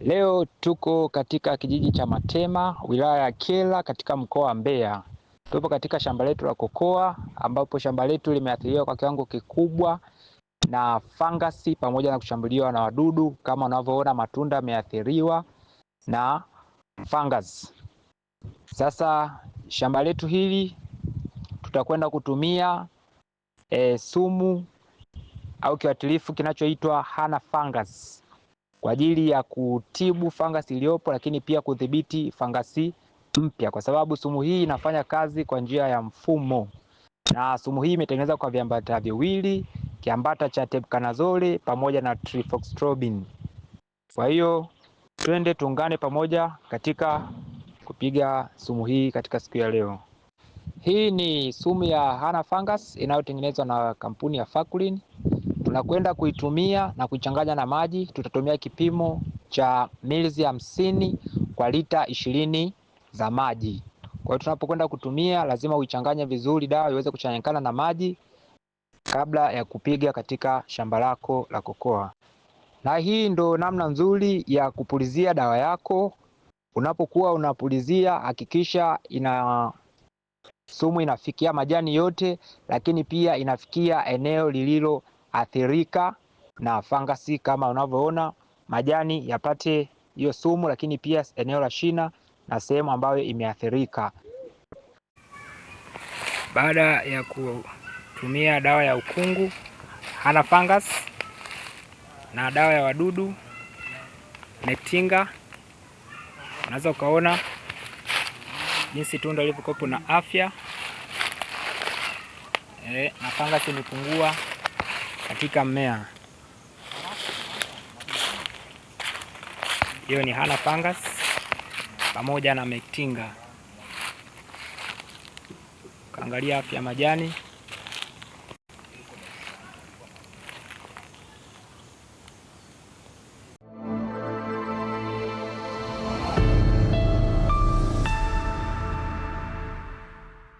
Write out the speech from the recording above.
Leo tuko katika kijiji cha Matema, wilaya ya Kyela, katika mkoa wa Mbeya. Tupo katika shamba letu la kokoa, ambapo shamba letu limeathiriwa kwa kiwango kikubwa na fangasi pamoja na kushambuliwa na wadudu. Kama unavyoona, matunda yameathiriwa na fangasi. Sasa shamba letu hili tutakwenda kutumia sumu au kiuatilifu kinachoitwa Hana Fungus kwa ajili ya kutibu fangasi iliyopo, lakini pia kudhibiti fangasi mpya, kwa sababu sumu hii inafanya kazi kwa njia ya mfumo, na sumu hii imetengenezwa kwa viambata viwili, kiambata cha tebuconazole pamoja na trifoxtrobin. Kwa hiyo twende tuungane pamoja katika kupiga sumu hii katika siku ya leo. Hii ni sumu ya Hana Fungus inayotengenezwa na kampuni ya Fakulin. Tunakwenda kuitumia na kuichanganya na maji. Tutatumia kipimo cha mililita 50 kwa lita 20 za maji. Kwa hiyo tunapokwenda kutumia, lazima uichanganye vizuri dawa iweze kuchanganyikana na maji kabla ya kupiga katika shamba lako la kokoa. Na hii ndo namna nzuri ya kupulizia dawa yako. Unapokuwa unapulizia, hakikisha sumu inafikia majani yote, lakini pia inafikia eneo lililoathirika na fangasi. Kama unavyoona, majani yapate hiyo sumu, lakini pia eneo la shina na sehemu ambayo imeathirika. Baada ya kutumia dawa ya ukungu Hana Fungus na dawa ya wadudu Mektinga, unaweza ukaona jinsi tunda lilivyokuwa na afya na fangasi imepungua katika mmea. Hiyo ni Hana Fungus pamoja na Mektinga. Kaangalia afya majani.